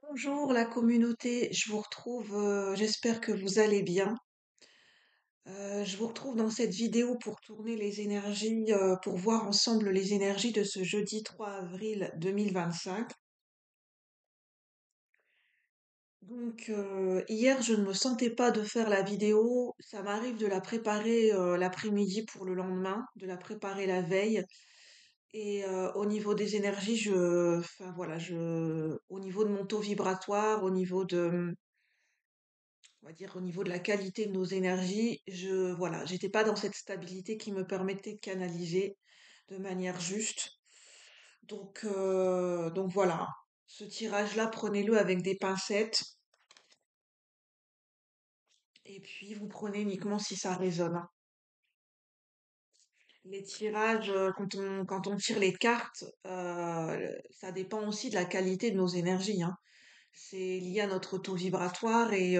Bonjour la communauté, je vous retrouve, j'espère que vous allez bien. Je vous retrouve dans cette vidéo pour tourner les énergies, pour voir ensemble les énergies de ce jeudi 3 avril 2025. Donc hier je ne me sentais pas de faire la vidéo, ça m'arrive de la préparer l'après-midi pour le lendemain, de la préparer la veille. Et au niveau des énergies, enfin voilà, au niveau de mon taux vibratoire, on va dire au niveau de la qualité de nos énergies, voilà, j'étais pas dans cette stabilité qui me permettait de canaliser de manière juste. Donc voilà, ce tirage-là, prenez-le avec des pincettes et puis vous prenez uniquement si ça résonne, hein. Les tirages, quand on tire les cartes, ça dépend aussi de la qualité de nos énergies, hein. C'est lié à notre taux vibratoire et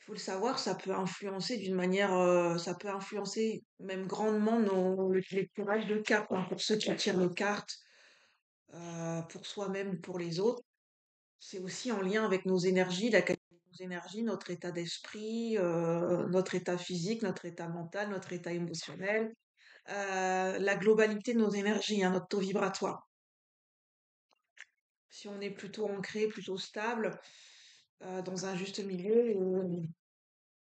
faut le savoir, ça peut influencer même grandement les tirages de cartes, hein, pour ceux qui tirent les cartes, pour soi-même ou pour les autres. C'est aussi en lien avec nos énergies, la qualité de nos énergies, notre état d'esprit, notre état physique, notre état mental, notre état émotionnel, la globalité de nos énergies, hein, notre taux vibratoire. Si on est plutôt ancré, plutôt stable, dans un juste milieu.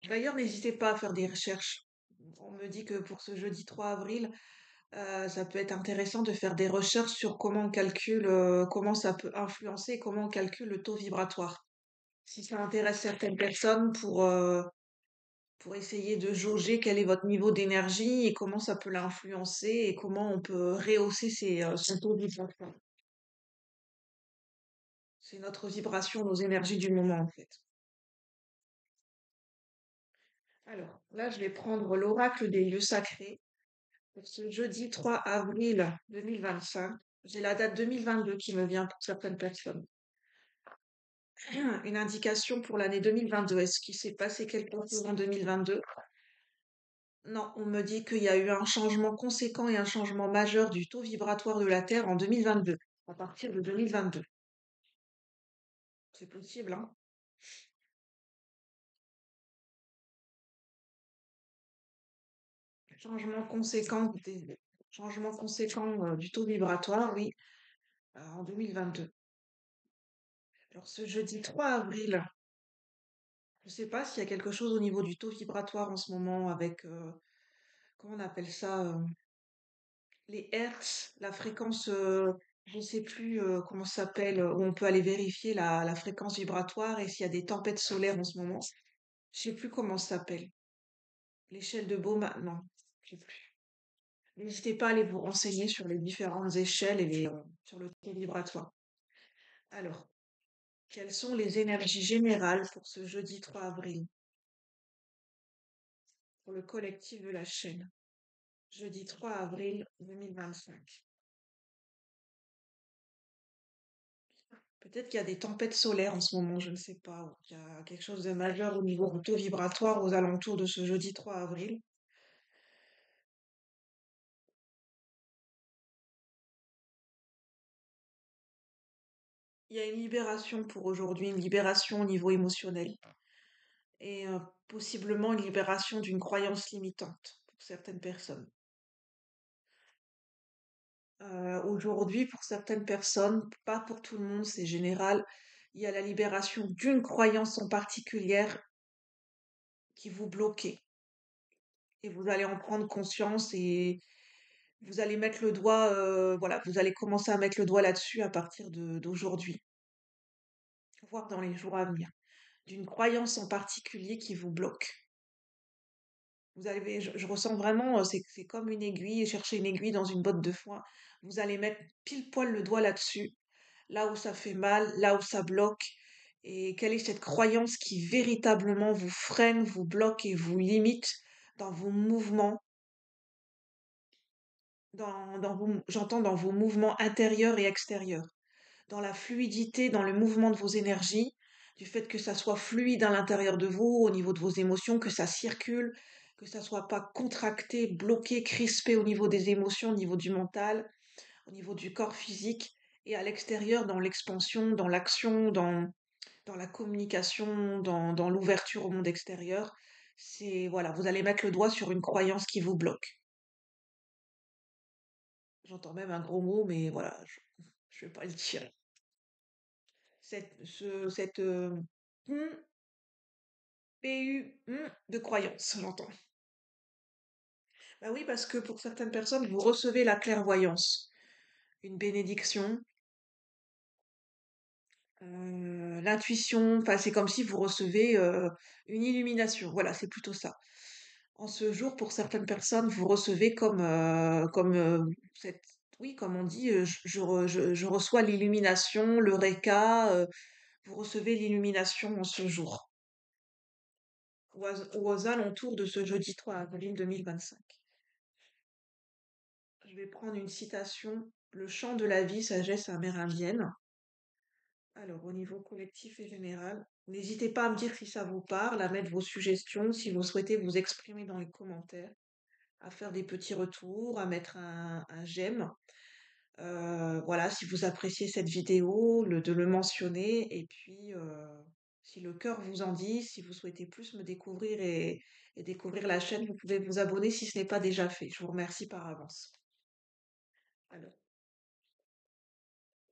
D'ailleurs, n'hésitez pas à faire des recherches. On me dit que pour ce jeudi 3 avril, ça peut être intéressant de faire des recherches sur comment on calcule, comment ça peut influencer, comment on calcule le taux vibratoire. Si ça intéresse certaines personnes pour essayer de jauger quel est votre niveau d'énergie et comment ça peut l'influencer et comment on peut rehausser son taux vibratoire. C'est notre vibration, nos énergies du moment en fait. Alors, là, je vais prendre l'oracle des lieux sacrés. Pour ce jeudi 3 avril 2025, j'ai la date 2022 qui me vient pour certaines personnes. Une indication pour l'année 2022. Est-ce qu'il s'est passé quelque chose en 2022? Non, on me dit qu'il y a eu un changement conséquent et un changement majeur du taux vibratoire de la Terre en 2022, à partir de 2022. C'est possible, hein? Changement conséquent, changement conséquent du taux vibratoire, oui, en 2022. Alors ce jeudi 3 avril, je ne sais pas s'il y a quelque chose au niveau du taux vibratoire en ce moment avec, comment on appelle ça, les hertz, la fréquence, je ne sais plus comment ça s'appelle, où on peut aller vérifier la fréquence vibratoire et s'il y a des tempêtes solaires en ce moment. Je sais plus comment ça s'appelle. L'échelle de Bowman, non, je sais plus. N'hésitez pas à aller vous renseigner sur les différentes échelles et sur le taux vibratoire. Alors, quelles sont les énergies générales pour ce jeudi 3 avril, pour le collectif de la chaîne? Jeudi 3 avril 2025. Peut-être qu'il y a des tempêtes solaires en ce moment, je ne sais pas, ou qu'il y a quelque chose de majeur au niveau du taux vibratoire aux alentours de ce jeudi 3 avril. Il y a une libération pour aujourd'hui, une libération au niveau émotionnel et possiblement une libération d'une croyance limitante pour certaines personnes. Aujourd'hui, pour certaines personnes, pas pour tout le monde, c'est général, il y a la libération d'une croyance en particulière qui vous bloquait. Et vous allez en prendre conscience et vous allez mettre le doigt, voilà, vous allez commencer à mettre le doigt là-dessus à partir d'aujourd'hui, voire dans les jours à venir, d'une croyance en particulier qui vous bloque. Je ressens vraiment, c'est comme une aiguille, chercher une aiguille dans une botte de foin. Vous allez mettre pile poil le doigt là-dessus, là où ça fait mal, là où ça bloque. Et quelle est cette croyance qui véritablement vous freine, vous bloque et vous limite dans vos mouvements, j'entends dans vos mouvements intérieurs et extérieurs, dans la fluidité, dans le mouvement de vos énergies, du fait que ça soit fluide à l'intérieur de vous, au niveau de vos émotions, que ça circule, que ça soit pas contracté, bloqué, crispé au niveau des émotions, au niveau du mental, au niveau du corps physique, et à l'extérieur, dans l'expansion, dans l'action, dans la communication, dans l'ouverture au monde extérieur. C'est, voilà, vous allez mettre le doigt sur une croyance qui vous bloque. J'entends même un gros mot, mais voilà, je vais pas le dire. Cette de croyance, j'entends. Bah oui, parce que pour certaines personnes, vous recevez la clairvoyance, une bénédiction, l'intuition, enfin c'est comme si vous recevez une illumination. Voilà, c'est plutôt ça. En ce jour, pour certaines personnes, vous recevez cette, oui, comme on dit, je reçois l'illumination, l'eureka, vous recevez l'illumination en ce jour, ou aux alentours de ce jeudi 3 avril 2025. Je vais prendre une citation, Le chant de la vie, sagesse amérindienne. Alors, au niveau collectif et général, n'hésitez pas à me dire si ça vous parle, à mettre vos suggestions, si vous souhaitez vous exprimer dans les commentaires, à faire des petits retours, à mettre un j'aime. Voilà, si vous appréciez cette vidéo, de le mentionner. Et puis, si le cœur vous en dit, si vous souhaitez plus me découvrir et découvrir la chaîne, vous pouvez vous abonner si ce n'est pas déjà fait. Je vous remercie par avance. Alors,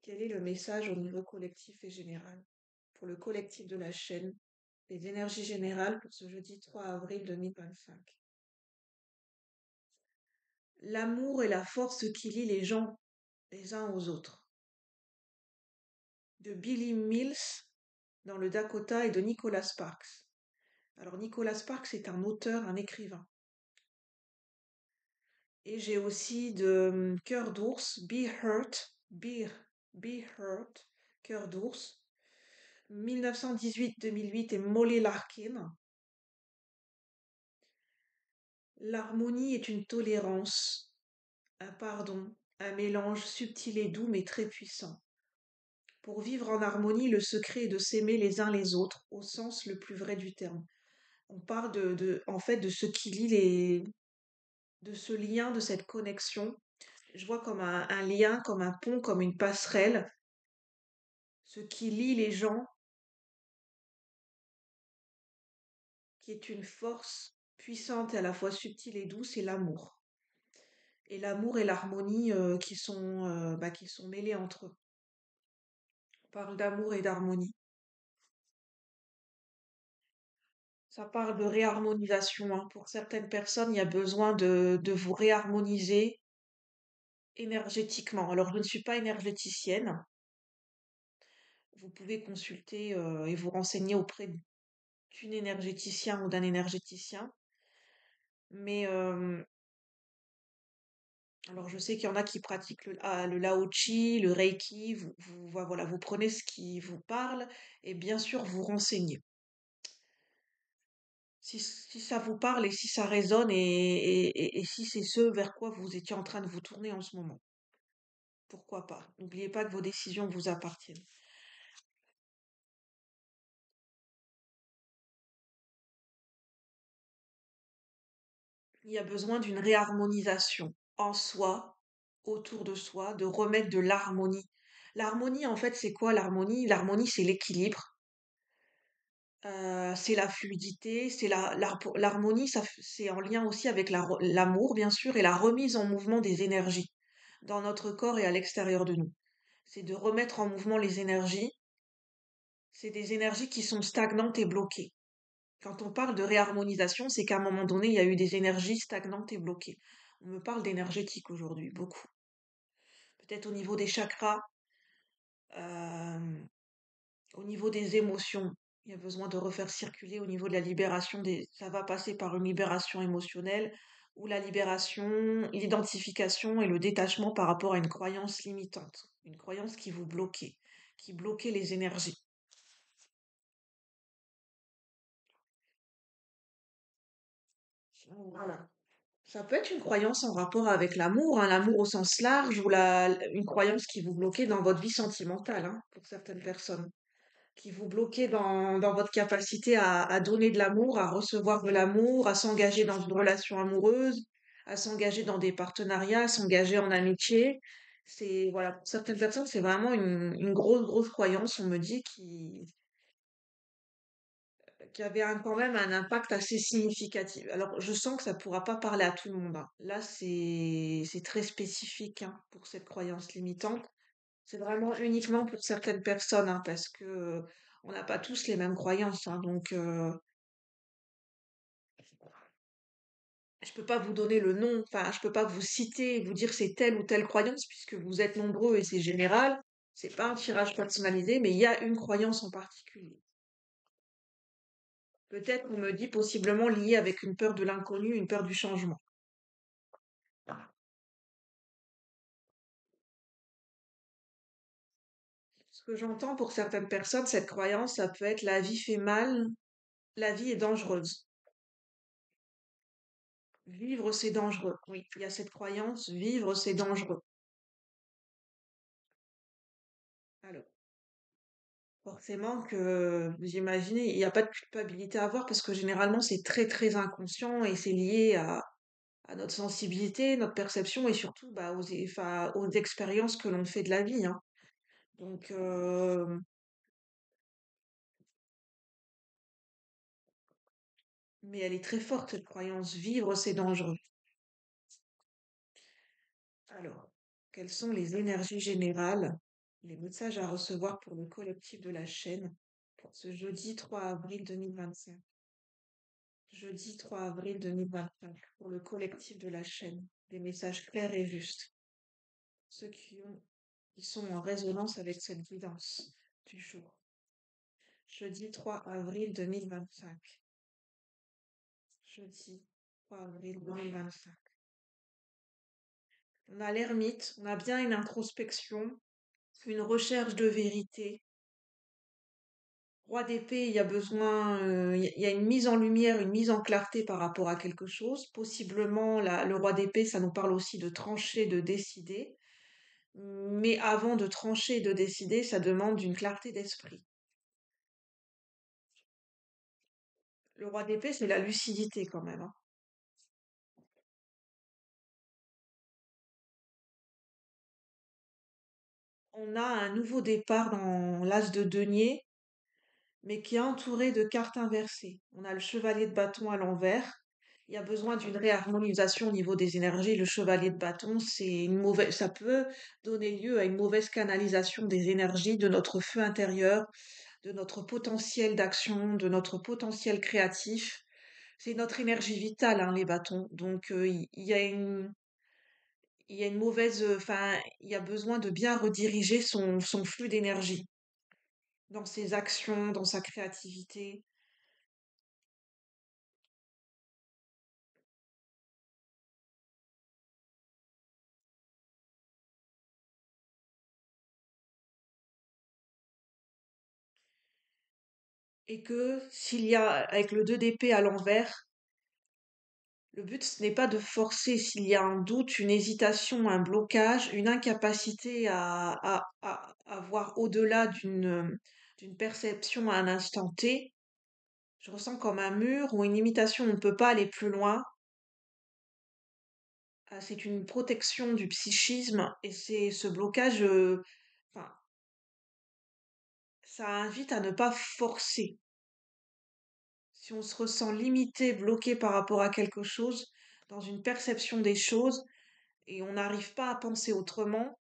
quel est le message au niveau collectif et général? Pour le collectif de la chaîne, les énergies générales pour ce jeudi 3 avril 2025. L'amour est la force qui lie les gens les uns aux autres. De Billy Mills dans le Dakota et de Nicholas Sparks. Alors Nicholas Sparks est un auteur, un écrivain. Et j'ai aussi de Cœur d'ours, Be Hurt, Cœur d'ours, 1918-2008 et Molly Larkin. L'harmonie est une tolérance, un pardon, un mélange subtil et doux mais très puissant. Pour vivre en harmonie, le secret est de s'aimer les uns les autres, au sens le plus vrai du terme. On parle en fait, de ce qui lie de ce lien, de cette connexion. Je vois comme un lien, comme un pont, comme une passerelle. Ce qui lie les gens, qui est une force puissante et à la fois subtile et douce, c'est l'amour. Et l'amour et l'harmonie qui sont mêlés entre eux. On parle d'amour et d'harmonie. Ça parle de réharmonisation, hein. Pour certaines personnes, il y a besoin de vous réharmoniser énergétiquement. Alors, je ne suis pas énergéticienne. Vous pouvez consulter et vous renseigner auprès d'une énergéticien ou d'un énergéticien. Mais alors, je sais qu'il y en a qui pratiquent le Lao Chi, le Reiki. Voilà, vous prenez ce qui vous parle et bien sûr, vous renseignez. Si ça vous parle et si ça résonne et si c'est ce vers quoi vous étiez en train de vous tourner en ce moment. Pourquoi pas? N'oubliez pas que vos décisions vous appartiennent. Il y a besoin d'une réharmonisation en soi, autour de soi, de remettre de l'harmonie. L'harmonie, en fait, c'est quoi l'harmonie? L'harmonie, c'est l'équilibre, c'est la fluidité, l'harmonie, c'est en lien aussi avec l'amour, bien sûr, et la remise en mouvement des énergies dans notre corps et à l'extérieur de nous. C'est de remettre en mouvement les énergies. C'est des énergies qui sont stagnantes et bloquées. Quand on parle de réharmonisation, c'est qu'à un moment donné, il y a eu des énergies stagnantes et bloquées. On me parle d'énergétique aujourd'hui, beaucoup. Peut-être au niveau des chakras, euh, au niveau des émotions. Il y a besoin de refaire circuler au niveau de la libération des. Ça va passer par une libération émotionnelle ou la libération, l'identification et le détachement par rapport à une croyance limitante, une croyance qui vous bloquait, qui bloquait les énergies. Voilà. Ça peut être une croyance en rapport avec l'amour, hein, l'amour au sens large, ou une croyance qui vous bloquait dans votre vie sentimentale, hein, pour certaines personnes, qui vous bloquait dans votre capacité à donner de l'amour, à recevoir de l'amour, à s'engager dans une relation amoureuse, à s'engager dans des partenariats, à s'engager en amitié. C'est, voilà, pour certaines personnes, c'est vraiment une grosse, grosse croyance, on me dit, qui avait quand même un impact assez significatif. Alors, je sens que ça pourra pas parler à tout le monde, hein. Là, c'est très spécifique, hein, pour cette croyance limitante. C'est vraiment uniquement pour certaines personnes, hein, parce que on n'a pas tous les mêmes croyances, hein, donc je peux pas vous donner le nom, enfin, je peux pas vous citer, vous dire c'est telle ou telle croyance, puisque vous êtes nombreux et c'est général. C'est pas un tirage personnalisé, mais il y a une croyance en particulier. Peut-être, on me dit, possiblement liée avec une peur de l'inconnu, une peur du changement. Ce que j'entends pour certaines personnes, cette croyance, ça peut être la vie fait mal, la vie est dangereuse. Vivre, c'est dangereux. Oui, il y a cette croyance, vivre, c'est dangereux. Alors, forcément que vous imaginez, il n'y a pas de culpabilité à avoir parce que généralement, c'est très, très inconscient et c'est lié à notre sensibilité, notre perception et surtout bah, enfin, aux expériences que l'on fait de la vie, hein. Donc, mais elle est très forte, cette croyance. Vivre, c'est dangereux. Alors, quelles sont les énergies générales, les messages à recevoir pour le collectif de la chaîne pour ce jeudi 3 avril 2025? Jeudi 3 avril 2025, pour le collectif de la chaîne. Des messages clairs et justes. Ceux qui sont en résonance avec cette guidance du jour. Jeudi 3 avril 2025. Jeudi 3 avril 2025. On a l'ermite, on a bien une introspection, une recherche de vérité. Roi d'épée, il y a besoin, il y a une mise en lumière, une mise en clarté par rapport à quelque chose. Possiblement, le roi d'épée, ça nous parle aussi de trancher, de décider. Mais avant de trancher et de décider, ça demande une clarté d'esprit. Le roi d'épée, c'est la lucidité quand même, hein. On a un nouveau départ dans l'as de denier, mais qui est entouré de cartes inversées. On a le chevalier de bâton à l'envers. Il y a besoin d'une réharmonisation au niveau des énergies. Le chevalier de bâton, ça peut donner lieu à une mauvaise canalisation des énergies, de notre feu intérieur, de notre potentiel d'action, de notre potentiel créatif. C'est notre énergie vitale, hein, les bâtons. Donc, il y a une mauvaise, enfin, il y a besoin de bien rediriger son flux d'énergie dans ses actions, dans sa créativité. Et que s'il y a, avec le 2 d'épée à l'envers, le but, ce n'est pas de forcer s'il y a un doute, une hésitation, un blocage, une incapacité à voir au-delà d'une perception à un instant T. Je ressens comme un mur ou une limitation, on ne peut pas aller plus loin. C'est une protection du psychisme et c'est ce blocage, enfin, ça invite à ne pas forcer. Si on se ressent limité, bloqué par rapport à quelque chose, dans une perception des choses, et on n'arrive pas à penser autrement,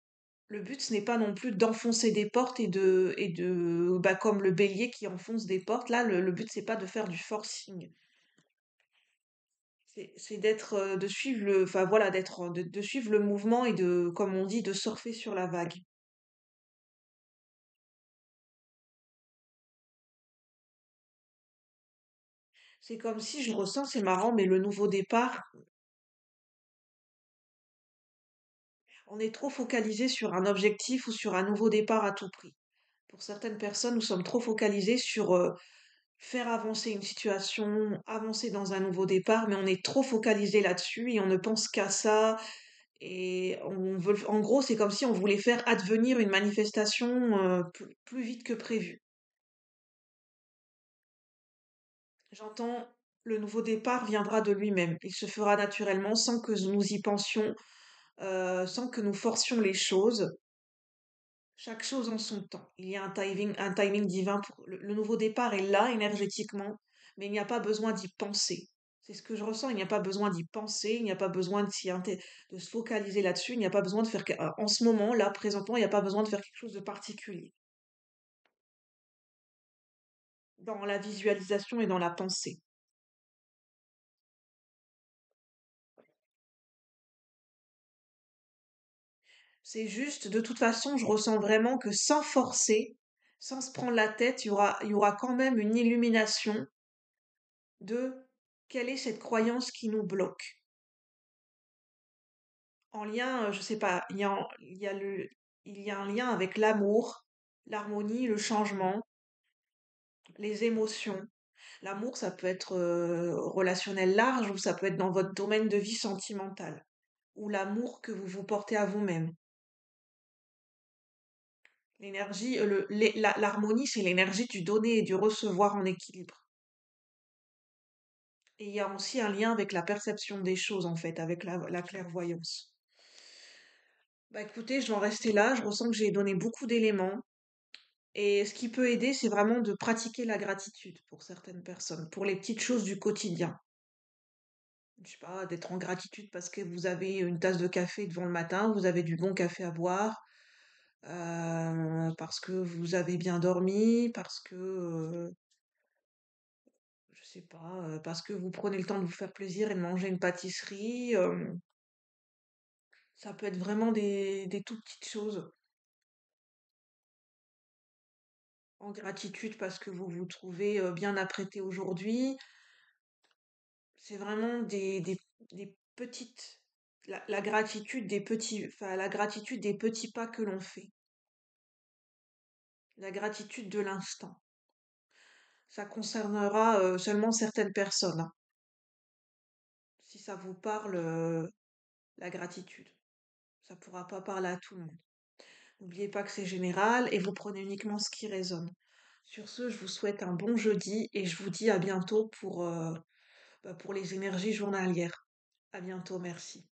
le but, ce n'est pas non plus d'enfoncer des portes bah, comme le bélier qui enfonce des portes. Là, le but, c'est pas de faire du forcing. C'est d'être, de suivre enfin voilà, de suivre le mouvement et comme on dit, de surfer sur la vague. C'est comme si je ressens, c'est marrant, mais le nouveau départ, on est trop focalisé sur un objectif ou sur un nouveau départ à tout prix. Pour certaines personnes, nous sommes trop focalisés sur faire avancer une situation, avancer dans un nouveau départ, mais on est trop focalisé là-dessus et on ne pense qu'à ça. Et on veut, en gros, c'est comme si on voulait faire advenir une manifestation plus vite que prévu. J'entends, le nouveau départ viendra de lui-même. Il se fera naturellement sans que nous y pensions. sans que nous forcions les choses. Chaque chose en son temps. Il y a un timing divin pour le nouveau départ est là énergétiquement, mais il n'y a pas besoin d'y penser. C'est ce que je ressens. Il n'y a pas besoin d'y penser. Il n'y a pas besoin de se focaliser là-dessus. Il n'y a pas besoin de faire, en ce moment, là, présentement, il n'y a pas besoin de faire quelque chose de particulier dans la visualisation et dans la pensée. C'est juste, de toute façon, je ressens vraiment que sans forcer, sans se prendre la tête, il y aura quand même une illumination de quelle est cette croyance qui nous bloque. En lien, je sais pas, il y a un lien avec l'amour, l'harmonie, le changement, les émotions. L'amour, ça peut être relationnel large ou ça peut être dans votre domaine de vie sentimental ou l'amour que vous vous portez à vous-même. L'énergie, l'harmonie, c'est l'énergie du donner et du recevoir en équilibre. Et il y a aussi un lien avec la perception des choses, en fait, avec la clairvoyance. Bah écoutez, je vais en rester là. Je ressens que j'ai donné beaucoup d'éléments. Et ce qui peut aider, c'est vraiment de pratiquer la gratitude pour certaines personnes, pour les petites choses du quotidien. Je sais pas, d'être en gratitude parce que vous avez une tasse de café devant le matin, vous avez du bon café à boire, parce que vous avez bien dormi, parce que, je sais pas, parce que vous prenez le temps de vous faire plaisir et de manger une pâtisserie. Ça peut être vraiment des toutes petites choses. En gratitude parce que vous vous trouvez bien apprêté aujourd'hui. C'est vraiment des petites, la gratitude des petits, enfin, la gratitude des petits pas que l'on fait. La gratitude de l'instant. Ça concernera seulement certaines personnes, hein, si ça vous parle, la gratitude. Ça pourra pas parler à tout le monde. N'oubliez pas que c'est général et vous prenez uniquement ce qui résonne. Sur ce, je vous souhaite un bon jeudi et je vous dis à bientôt pour les énergies journalières. À bientôt, merci.